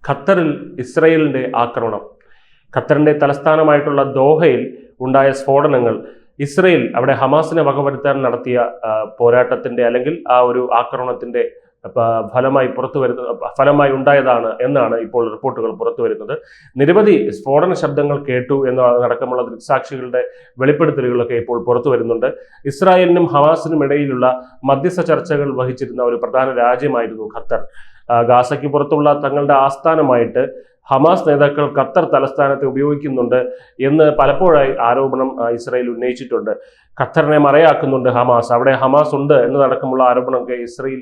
ഖത്തറിൽ ഇസ്രയേലിന്റെ ആക്രമണം. ഖത്തറിന്റെ തലസ്ഥാനമായിട്ടുള്ള ദോഹയിൽ ഉണ്ടായ സ്ഫോടനങ്ങൾ ഇസ്രയേൽ അവിടെ ഹമാസിനെ വകവരുത്താൻ നടത്തിയ പോരാട്ടത്തിന്റെ അല്ലെങ്കിൽ ആ ഒരു ആക്രമണത്തിന്റെ ഫലമായി ഉണ്ടായതാണ് എന്നാണ് ഇപ്പോൾ റിപ്പോർട്ടുകൾ പുറത്തു വരുന്നത്. നിരവധി സ്ഫോടന ശബ്ദങ്ങൾ കേട്ടു എന്നടക്കമുള്ള ദൃക്സാക്ഷികളുടെ വെളിപ്പെടുത്തലുകളൊക്കെ ഇപ്പോൾ പുറത്തു വരുന്നുണ്ട്. ഇസ്രായേലിനും ഹമാസിനും ഇടയിലുള്ള മധ്യസ്ഥ ചർച്ചകൾ വഹിച്ചിരുന്ന ഒരു പ്രധാന രാജ്യമായിരുന്നു ഖത്തർ. ഗാസയ്ക്ക് പുറത്തുള്ള തങ്ങളുടെ ആസ്ഥാനമായിട്ട് ഹമാസ് നേതാക്കൾ ഖത്തർ തലസ്ഥാനത്തെ ഉപയോഗിക്കുന്നുണ്ട് എന്ന് പലപ്പോഴായി ആരോപണം ഇസ്രായേൽ ഉന്നയിച്ചിട്ടുണ്ട്. ഖത്തറിനെ മറയാക്കുന്നുണ്ട് ഹമാസ്, അവിടെ ഹമാസ് ഉണ്ട് എന്നതടക്കമുള്ള ആരോപണമൊക്കെ ഇസ്രായേൽ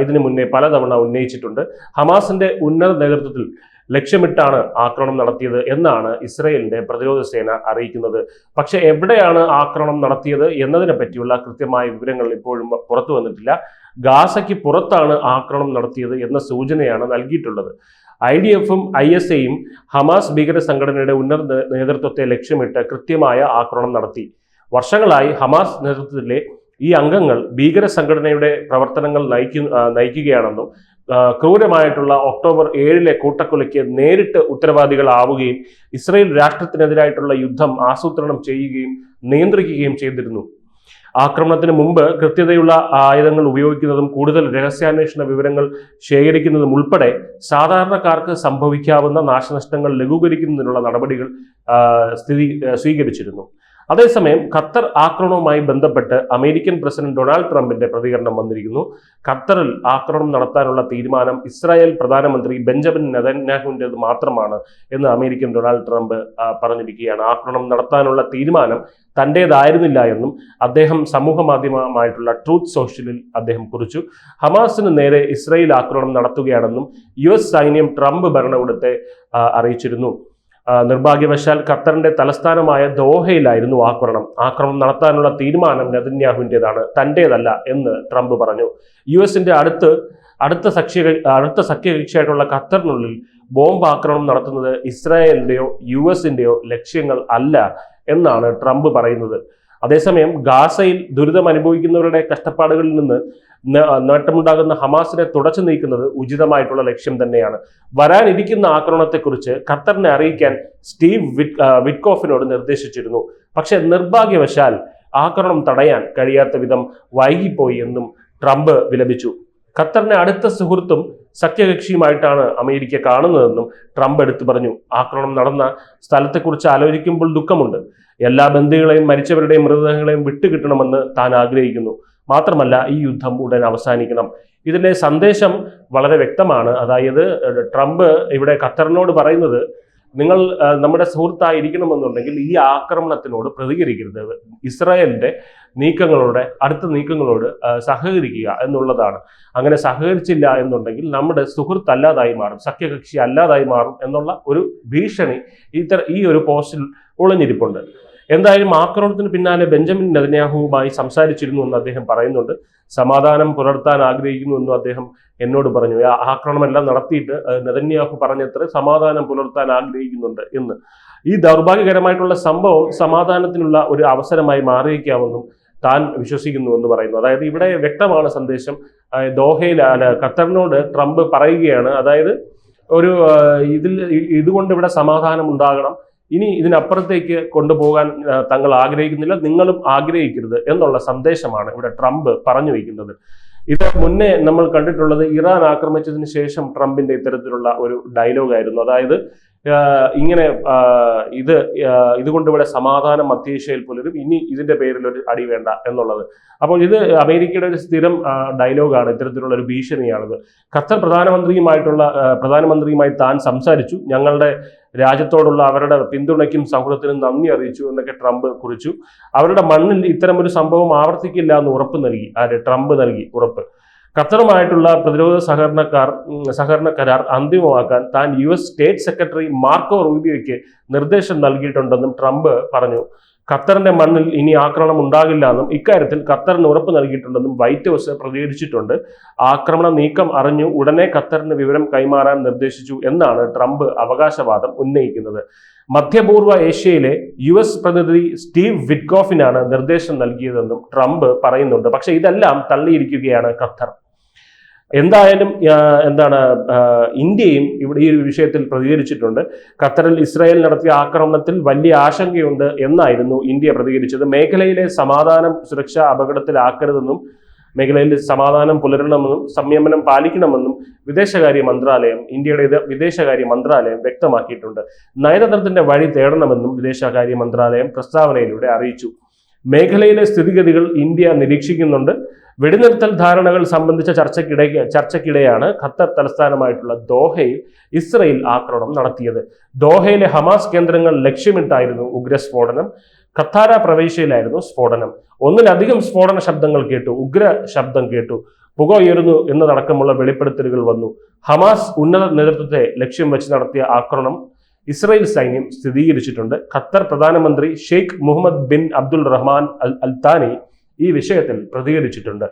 ഇതിനു മുന്നേ പലതവണ ഉന്നയിച്ചിട്ടുണ്ട്. ഹമാസിന്റെ ഉന്നത നേതൃത്വത്തിൽ ലക്ഷ്യമിട്ടാണ് ആക്രമണം നടത്തിയത് എന്നാണ് ഇസ്രായേലിന്റെ പ്രതിരോധ സേന അറിയിക്കുന്നത്. പക്ഷെ എവിടെയാണ് ആക്രമണം നടത്തിയത് എന്നതിനെ പറ്റിയുള്ള കൃത്യമായ വിവരങ്ങൾ ഇപ്പോഴും പുറത്തു വന്നിട്ടില്ല. ഗാസയ്ക്ക് പുറത്താണ് ആക്രമണം നടത്തിയത് എന്ന സൂചനയാണ് നൽകിയിട്ടുള്ളത്. IDF-ഉം ISAയും ഹമാസ് ഭീകര സംഘടനയുടെ ഉന്നത നേതൃത്വത്തെ ലക്ഷ്യമിട്ട് കൃത്യമായ ആക്രമണം നടത്തി. വർഷങ്ങളായി ഹമാസ് നേതൃത്വത്തിലെ ഈ അംഗങ്ങൾ ഭീകര സംഘടനയുടെ പ്രവർത്തനങ്ങൾ നയിക്കുകയാണെന്നും ക്രൂരമായിട്ടുള്ള ഒക്ടോബർ 7 കൂട്ടക്കൊലയ്ക്ക് നേരിട്ട് ഉത്തരവാദികളാവുകയും ഇസ്രായേൽ രാഷ്ട്രത്തിനെതിരായിട്ടുള്ള യുദ്ധം ആസൂത്രണം ചെയ്യുകയും നിയന്ത്രിക്കുകയും ചെയ്തിരുന്നു. ആക്രമണത്തിന് മുമ്പ് കൃത്യതയുള്ള ആയുധങ്ങൾ ഉപയോഗിക്കുന്നതും കൂടുതൽ രഹസ്യാന്വേഷണ വിവരങ്ങൾ ശേഖരിക്കുന്നതും ഉൾപ്പെടെ സാധാരണക്കാർക്ക് സംഭവിക്കാവുന്ന നാശനഷ്ടങ്ങൾ ലഘൂകരിക്കുന്നതിനുള്ള നടപടികൾ സ്വീകരിച്ചിരുന്നു. അതേസമയം ഖത്തർ ആക്രമണവുമായി ബന്ധപ്പെട്ട് അമേരിക്കൻ പ്രസിഡന്റ് ഡൊണാൾഡ് ട്രംപിന്റെ പ്രതികരണം വന്നിരിക്കുന്നു. ഖത്തറിൽ ആക്രമണം നടത്താനുള്ള തീരുമാനം ഇസ്രായേൽ പ്രധാനമന്ത്രി ബെഞ്ചമിൻ നെതന്യാഹുവിൻ്റെത് മാത്രമാണ് എന്ന് അമേരിക്കൻ ഡൊണാൾഡ് ട്രംപ് പറഞ്ഞിരിക്കുകയാണ്. ആക്രമണം നടത്താനുള്ള തീരുമാനം തൻ്റേതായിരുന്നില്ല എന്നും അദ്ദേഹം സമൂഹ മാധ്യമമായിട്ടുള്ള ട്രൂത്ത് സോഷ്യലിൽ അദ്ദേഹം കുറിച്ചു. ഹമാസിന് നേരെ ഇസ്രായേൽ ആക്രമണം നടത്തുകയാണെന്നും US സൈന്യം ട്രംപ് ഭരണകൂടത്തെ അറിയിച്ചിരുന്നു. നിർഭാഗ്യവശാൽ ഖത്തറിന്റെ തലസ്ഥാനമായ ദോഹയിലായിരുന്നു ആക്രമണം നടത്താനുള്ള തീരുമാനം നെതന്യാഹുവിൻ്റെതാണ്, തൻ്റേതല്ല എന്ന് ട്രംപ് പറഞ്ഞു. US-ന്റെ അടുത്ത സഖ്യകക്ഷിയായിട്ടുള്ള ഖത്തറിനുള്ളിൽ ബോംബ് ആക്രമണം നടത്തുന്നത് ഇസ്രായേലിന്റെയോ US-ന്റെയോ ലക്ഷ്യങ്ങൾ അല്ല എന്നാണ് ട്രംപ് പറയുന്നത്. അതേസമയം ഗാസയിൽ ദുരിതം അനുഭവിക്കുന്നവരുടെ കഷ്ടപ്പാടുകളിൽ നിന്ന് നേട്ടമുണ്ടാകുന്ന ഹമാസിനെ തുടച്ചു നീക്കുന്നത് ഉചിതമായിട്ടുള്ള ലക്ഷ്യം തന്നെയാണ്. വരാനിരിക്കുന്ന ആക്രമണത്തെക്കുറിച്ച് ഖത്തറിനെ അറിയിക്കാൻ സ്റ്റീവ് വിറ്റ്കോഫിനോട് നിർദ്ദേശിച്ചിരുന്നു. പക്ഷെ നിർഭാഗ്യവശാൽ ആക്രമണം തടയാൻ കഴിയാത്ത വിധം വൈകിപ്പോയി എന്നും ട്രംപ് വിലപിച്ചു. ഖത്തറിനെ അടുത്ത സുഹൃത്തും സഖ്യകക്ഷിയുമായിട്ടാണ് അമേരിക്ക കാണുന്നതെന്നും ട്രംപ് എടുത്തു പറഞ്ഞു. ആക്രമണം നടന്ന സ്ഥലത്തെക്കുറിച്ച് ആലോചിക്കുമ്പോൾ ദുഃഖമുണ്ട്. എല്ലാ ബന്ദികളെയും മരിച്ചവരുടെയും മൃതദേഹങ്ങളെയും വിട്ടുകിട്ടണമെന്ന് താൻ ആഗ്രഹിക്കുന്നു. മാത്രമല്ല, ഈ യുദ്ധം ഉടൻ അവസാനിക്കണം. ഇതിന്റെ സന്ദേശം വളരെ വ്യക്തമാണ്. അതായത് ട്രംപ് ഇവിടെ ഖത്തറിനോട് പറയുന്നത്, നിങ്ങൾ നമ്മുടെ സുഹൃത്തായിരിക്കണമെന്നുണ്ടെങ്കിൽ ഈ ആക്രമണത്തിനോട് പ്രതികരിക്കരുത്, ഇസ്രായേലിന്റെ അടുത്ത നീക്കങ്ങളോട് സഹകരിക്കുക എന്നുള്ളതാണ്. അങ്ങനെ സഹകരിച്ചില്ല എന്നുണ്ടെങ്കിൽ നമ്മുടെ സുഹൃത്ത് അല്ലാതായി മാറും, സഖ്യകക്ഷി അല്ലാതായി മാറും എന്നുള്ള ഒരു ഭീഷണി ഈ ഒരു പോസ്റ്റിൽ ഒളിഞ്ഞിരിപ്പുണ്ട്. എന്തായാലും ആക്രമണത്തിന് പിന്നാലെ ബെഞ്ചമിൻ നെതന്യാഹുവുമായി സംസാരിച്ചിരുന്നു എന്ന് അദ്ദേഹം പറയുന്നുണ്ട്. സമാധാനം പുലർത്താൻ ആഗ്രഹിക്കുന്നു എന്നും അദ്ദേഹം എന്നോട് പറഞ്ഞു. ആക്രമണമെല്ലാം നടത്തിയിട്ട് നെതന്യാഹു പറഞ്ഞത്ര സമാധാനം പുലർത്താൻ ആഗ്രഹിക്കുന്നുണ്ട് എന്ന്. ഈ ദൗർഭാഗ്യകരമായിട്ടുള്ള സംഭവം സമാധാനത്തിനുള്ള ഒരു അവസരമായി മാറിയേക്കാമെന്നും താൻ വിശ്വസിക്കുന്നു എന്ന് പറയുന്നു. അതായത് ഇവിടെ വ്യക്തമാണ് സന്ദേശം. ഖത്തറിനോട് ട്രംപ് പറയുകയാണ്, അതായത് ഇതുകൊണ്ട് ഇവിടെ സമാധാനം ഉണ്ടാകണം, ഇനി ഇതിനപ്പുറത്തേക്ക് കൊണ്ടുപോകാൻ തങ്ങൾ ആഗ്രഹിക്കുന്നില്ല, നിങ്ങളും ആഗ്രഹിക്കരുത് എന്നുള്ള സന്ദേശമാണ് ഇവിടെ ട്രംപ് പറഞ്ഞു വയ്ക്കുന്നത്. ഇത് മുന്നേ നമ്മൾ കണ്ടിട്ടുള്ളത് ഇറാൻ ആക്രമിച്ചതിന് ശേഷം ട്രംപിന്റെ ഇത്തരത്തിലുള്ള ഒരു ഡയലോഗായിരുന്നു. അതായത് ഇങ്ങനെ ഇതുകൊണ്ട് ഇവിടെ സമാധാനം മധ്യേഷ്യയിൽ പുലരും, ഇനി ഇതിന്റെ പേരിൽ ഒരു അടി വേണ്ട എന്നുള്ളത്. അപ്പോൾ ഇത് അമേരിക്കയുടെ ഒരു സ്ഥിരം ഡയലോഗാണ്, ഇത്തരത്തിലുള്ള ഒരു ഭീഷണിയാണിത്. ഖത്തർ പ്രധാനമന്ത്രിയുമായി താൻ സംസാരിച്ചു, ഞങ്ങളുടെ രാജ്യത്തോടുള്ള അവരുടെ പിന്തുണയ്ക്കും സൗഹൃദത്തിനും നന്ദി അറിയിച്ചു എന്നൊക്കെ ട്രംപ് കുറിച്ചു. അവരുടെ മണ്ണിൽ ഇത്തരം ഒരു സംഭവം ആവർത്തിക്കില്ല എന്ന് ട്രംപ് നൽകി ഉറപ്പ്. ഖത്തറുമായിട്ടുള്ള പ്രതിരോധ സഹകരണ കരാർ അന്തിമമാക്കാൻ താൻ US സ്റ്റേറ്റ് സെക്രട്ടറി മാർക്കോ റൂബിയോയ്ക്ക് നിർദ്ദേശം നൽകിയിട്ടുണ്ടെന്നും ട്രംപ് പറഞ്ഞു. ഖത്തറിന്റെ മണ്ണിൽ ഇനി ആക്രമണം ഉണ്ടാകില്ല എന്നും ഇക്കാര്യത്തിൽ ഖത്തറിന് ഉറപ്പ് നൽകിയിട്ടുണ്ടെന്നും വൈറ്റ് ഹൗസ് പ്രതികരിച്ചിട്ടുണ്ട്. ആക്രമണ നീക്കം അറിഞ്ഞു ഉടനെ ഖത്തറിന് വിവരം കൈമാറാൻ നിർദ്ദേശിച്ചു എന്നാണ് ട്രംപ് അവകാശവാദം ഉന്നയിക്കുന്നത്. മധ്യപൂർവ്വ ഏഷ്യയിലെ US പ്രതിനിധി സ്റ്റീവ് വിറ്റ്കോഫിനാണ് നിർദ്ദേശം നൽകിയതെന്നും ട്രംപ് പറയുന്നുണ്ട്. പക്ഷെ ഇതെല്ലാം തള്ളിയിരിക്കുകയാണ് ഖത്തർ. എന്തായാലും ഇന്ത്യയും ഇവിടെ ഈ ഒരു വിഷയത്തിൽ പ്രതികരിച്ചിട്ടുണ്ട്. ഖത്തറിൽ ഇസ്രായേൽ നടത്തിയ ആക്രമണത്തിൽ വലിയ ആശങ്കയുണ്ട് എന്നായിരുന്നു ഇന്ത്യ പ്രതികരിച്ചത്. മേഖലയിലെ സമാധാനം സുരക്ഷ അപകടത്തിലാക്കരുതെന്നും മേഖലയിൽ സമാധാനം പുലരണമെന്നും സംയമനം പാലിക്കണമെന്നും ഇന്ത്യയുടെ വിദേശകാര്യ മന്ത്രാലയം വ്യക്തമാക്കിയിട്ടുണ്ട്. നയതന്ത്രത്തിന്റെ വഴി തേടണമെന്നും വിദേശകാര്യ മന്ത്രാലയം പ്രസ്താവനയിലൂടെ അറിയിച്ചു. മേഖലയിലെ സ്ഥിതിഗതികൾ ഇന്ത്യ നിരീക്ഷിക്കുന്നുണ്ട്. വെടിനിർത്തൽ ധാരണകൾ സംബന്ധിച്ച ചർച്ചയ്ക്കിടെയാണ് ഖത്തർ തലസ്ഥാനമായിട്ടുള്ള ദോഹയിൽ ഇസ്രയേൽ ആക്രമണം നടത്തിയത്. ദോഹയിലെ ഹമാസ് കേന്ദ്രങ്ങൾ ലക്ഷ്യമിട്ടായിരുന്നു ഉഗ്രസ്ഫോടനം. ഖത്താര പ്രവിശ്യയിലായിരുന്നു സ്ഫോടനം. ഒന്നിലധികം സ്ഫോടന ശബ്ദങ്ങൾ കേട്ടു, ഉഗ്ര ശബ്ദം കേട്ടു, പുക ഉയരുന്നു എന്നതടക്കമുള്ള വെളിപ്പെടുത്തലുകൾ വന്നു. ഹമാസ് ഉന്നത നേതൃത്വത്തെ ലക്ഷ്യം വെച്ച് നടത്തിയ ആക്രമണം ഇസ്രായേൽ സൈന്യം സ്ഥിരീകരിച്ചിട്ടുണ്ട്. ഖത്തർ പ്രധാനമന്ത്രി ഷെയ്ഖ് മുഹമ്മദ് ബിൻ അബ്ദുൽ റഹ്മാൻ അൽ താനി ഈ വിഷയത്തിൽ പ്രതികരിച്ചിട്ടുണ്ട്.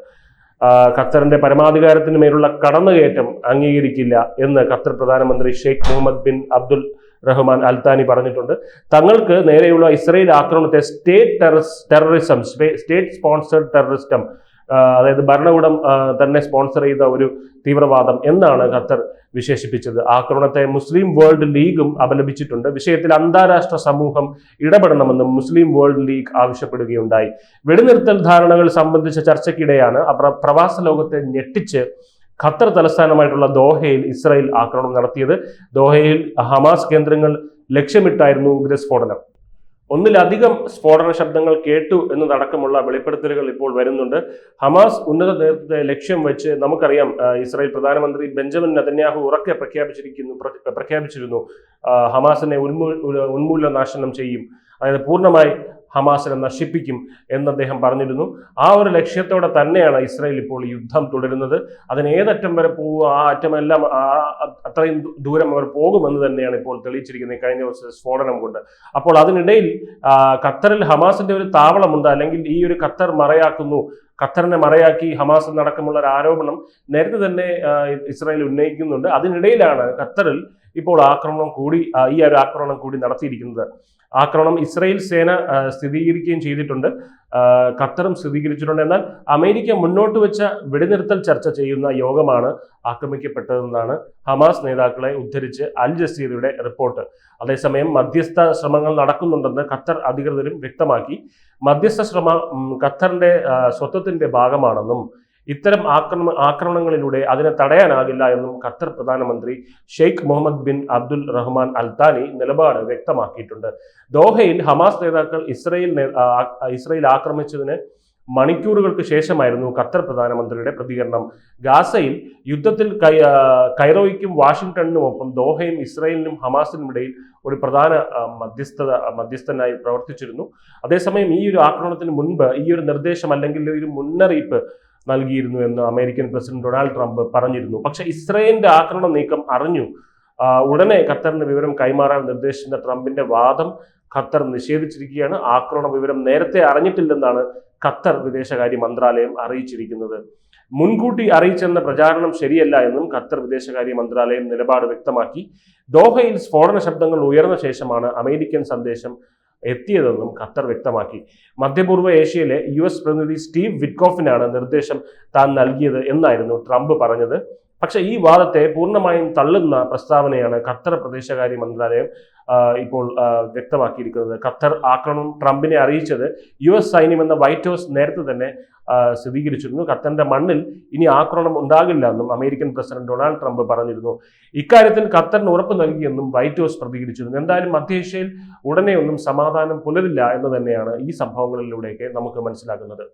ഖത്തറിന്റെ പരമാധികാരത്തിന് മേലുള്ള കടന്നുകയറ്റം അംഗീകരിക്കില്ല എന്ന് ഖത്തർ പ്രധാനമന്ത്രി ഷെയ്ഖ് മുഹമ്മദ് ബിൻ അബ്ദുൽ റഹ്മാൻ അൽ താനി പറഞ്ഞിട്ടുണ്ട്. തങ്ങൾക്ക് നേരെയുള്ള ഇസ്രായേൽ ആക്രമണത്തെ സ്റ്റേറ്റ് സ്പോൺസേഡ് ടെററിസം, അതായത് ഭരണകൂടം തന്നെ സ്പോൺസർ ചെയ്ത ഒരു തീവ്രവാദം എന്നാണ് ഖത്തർ വിശേഷിപ്പിച്ചത്. ആക്രമണത്തെ മുസ്ലിം വേൾഡ് ലീഗും അപലപിച്ചിട്ടുണ്ട്. വിഷയത്തിൽ അന്താരാഷ്ട്ര സമൂഹം ഇടപെടണമെന്നും മുസ്ലിം വേൾഡ് ലീഗ് ആവശ്യപ്പെടുകയുണ്ടായി. വെടിനിർത്തൽ ധാരണകൾ സംബന്ധിച്ച ചർച്ചയ്ക്കിടെയാണ് പ്രവാസ ലോകത്തെ ഞെട്ടിച്ച് ഖത്തർ തലസ്ഥാനമായിട്ടുള്ള ദോഹയിൽ ഇസ്രായേൽ ആക്രമണം നടത്തിയത്. ദോഹയിൽ ഹമാസ് കേന്ദ്രങ്ങൾ ലക്ഷ്യമിട്ടായിരുന്നു ഉഗ്രസ്ഫോടനം. ഒന്നിലധികം സ്ഫോടന ശബ്ദങ്ങൾ കേട്ടു എന്നതടക്കമുള്ള വെളിപ്പെടുത്തലുകൾ ഇപ്പോൾ വരുന്നുണ്ട്. ഹമാസ് ഉന്നത നേതൃത്വത്തെ ലക്ഷ്യം വെച്ച് നമുക്കറിയാം, ഇസ്രായേൽ പ്രധാനമന്ത്രി ബെഞ്ചമിൻ നെതന്യാഹു ഉറക്കെ പ്രഖ്യാപിച്ചിരുന്നു ഹമാസിനെ ഉന്മൂലനാശനം ചെയ്യും, അതായത് പൂർണ്ണമായി ഹമാസിനെ നശിപ്പിക്കും എന്ന് അദ്ദേഹം പറഞ്ഞിരുന്നു. ആ ഒരു ലക്ഷ്യത്തോടെ തന്നെയാണ് ഇസ്രായേൽ ഇപ്പോൾ യുദ്ധം തുടരുന്നത്. അതിന് ഏതറ്റം വരെ പോകും, ആ അറ്റമെല്ലാം അത്രയും ദൂരം അവർ പോകുമെന്ന് തന്നെയാണ് ഇപ്പോൾ തെളിയിച്ചിരിക്കുന്നത് കഴിഞ്ഞ ദിവസത്തെ സ്ഫോടനം കൊണ്ട്. അപ്പോൾ അതിനിടയിൽ ഖത്തറിൽ ഹമാസിന്റെ ഒരു താവളമുണ്ട്, അല്ലെങ്കിൽ ഈ ഒരു ഖത്തർ ഖത്തറിനെ മറയാക്കി ഹമാസ് നടക്കമുള്ള ഒരു ആരോപണം നേരത്തെ തന്നെ ഇസ്രായേൽ ഉന്നയിക്കുന്നുണ്ട്. അതിനിടയിലാണ് ഖത്തറിൽ ഇപ്പോൾ ഈ ഒരു ആക്രമണം കൂടി നടത്തിയിരിക്കുന്നത്. ആക്രമണം ഇസ്രായേൽ സേന സ്ഥിരീകരിക്കുകയും ചെയ്തിട്ടുണ്ട്, ഖത്തറും സ്ഥിരീകരിച്ചിട്ടുണ്ട്. എന്നാൽ അമേരിക്ക മുന്നോട്ട് വെച്ച വെടിനിർത്തൽ ചർച്ച ചെയ്യുന്ന യോഗമാണ് ആക്രമിക്കപ്പെട്ടതെന്നാണ് ഹമാസ് നേതാക്കളെ ഉദ്ധരിച്ച് അൽ ജസീറയുടെ റിപ്പോർട്ട്. അതേസമയം മധ്യസ്ഥ ശ്രമങ്ങൾ നടക്കുന്നുണ്ടെന്ന് ഖത്തർ അധികൃതരും വ്യക്തമാക്കി. മധ്യസ്ഥ ശ്രമം ഖത്തറിന്റെ സ്വത്വത്തിന്റെ ഭാഗമാണെന്നും ഇത്തരം ആക്രമണങ്ങളിലൂടെ അതിനെ തടയാനാകില്ല എന്നും ഖത്തർ പ്രധാനമന്ത്രി ഷെയ്ഖ് മുഹമ്മദ് ബിൻ അബ്ദുൽ റഹ്മാൻ അൽ താനി നിലപാട് വ്യക്തമാക്കിയിട്ടുണ്ട്. ദോഹയിൽ ഹമാസ് നേതാക്കൾ ഇസ്രായേൽ ആക്രമിച്ചതിന് മണിക്കൂറുകൾക്ക് ശേഷമായിരുന്നു ഖത്തർ പ്രധാനമന്ത്രിയുടെ പ്രതികരണം. ഗാസയിൽ യുദ്ധത്തിൽ കൈറോയ്ക്കും വാഷിംഗ്ടണിനുമൊപ്പം ദോഹയും ഇസ്രായേലിനും ഹമാസിനും ഇടയിൽ ഒരു പ്രധാന മധ്യസ്ഥനായി പ്രവർത്തിച്ചിരുന്നു. അതേസമയം ഈ ഒരു ആക്രമണത്തിന് മുൻപ് ഈ ഒരു നിർദ്ദേശം അല്ലെങ്കിൽ ഒരു മുന്നറിയിപ്പ് നൽകിയിരുന്നു എന്ന് അമേരിക്കൻ പ്രസിഡന്റ് ഡൊണാൾഡ് ട്രംപ് പറഞ്ഞിരുന്നു. പക്ഷെ ഇസ്രായേലിന്റെ ആക്രമണ നീക്കം അറിഞ്ഞു ഉടനെ ഖത്തറിന് വിവരം കൈമാറാൻ നിർദ്ദേശിച്ച ട്രംപിന്റെ വാദം ഖത്തർ നിഷേധിച്ചിരിക്കുകയാണ്. ആക്രമണ വിവരം നേരത്തെ അറിഞ്ഞിട്ടില്ലെന്നാണ് ഖത്തർ വിദേശകാര്യ മന്ത്രാലയം അറിയിച്ചിരിക്കുന്നത്. മുൻകൂട്ടി അറിയിച്ചെന്ന പ്രചാരണം ശരിയല്ല എന്നും ഖത്തർ വിദേശകാര്യ മന്ത്രാലയം നിലപാട് വ്യക്തമാക്കി. ദോഹയിൽ സ്ഫോടന ശബ്ദങ്ങൾ ഉയർന്ന ശേഷമാണ് അമേരിക്കൻ സന്ദേശം എത്തിയതെന്നും ഖത്തർ വ്യക്തമാക്കി. മധ്യപൂർവ്വ ഏഷ്യയിലെ US പ്രതിനിധി സ്റ്റീവ് വിറ്റ്കോഫിനാണ് നിർദ്ദേശം താൻ നൽകിയത് എന്നായിരുന്നു ട്രംപ് പറഞ്ഞത്. പക്ഷേ ഈ വാദത്തെ പൂർണ്ണമായും തള്ളുന്ന പ്രസ്താവനയാണ് ഖത്തർ വിദേശകാര്യ മന്ത്രാലയം ഇപ്പോൾ വ്യക്തമാക്കിയിരിക്കുന്നത്. ഖത്തർ ആക്രമണം ട്രംപിനെ അറിയിച്ചത് US സൈന്യമെന്ന വൈറ്റ് ഹൗസ് നേരത്തെ തന്നെ സ്ഥിരീകരിച്ചിരുന്നു. ഖത്തറിന്റെ മണ്ണിൽ ഇനി ആക്രമണം ഉണ്ടാകില്ല എന്നും അമേരിക്കൻ പ്രസിഡന്റ് ഡൊണാൾഡ് ട്രംപ് പറഞ്ഞിരുന്നു. ഇക്കാര്യത്തിൽ ഖത്തറിന് ഉറപ്പ് നൽകിയെന്നും വൈറ്റ് ഹൗസ് പ്രതികരിച്ചിരുന്നു. എന്തായാലും മധ്യേഷ്യയിൽ ഉടനെയൊന്നും സമാധാനം പുലരില്ല എന്ന് തന്നെയാണ് ഈ സംഭവങ്ങളിലൂടെയൊക്കെ നമുക്ക് മനസ്സിലാക്കുന്നത്.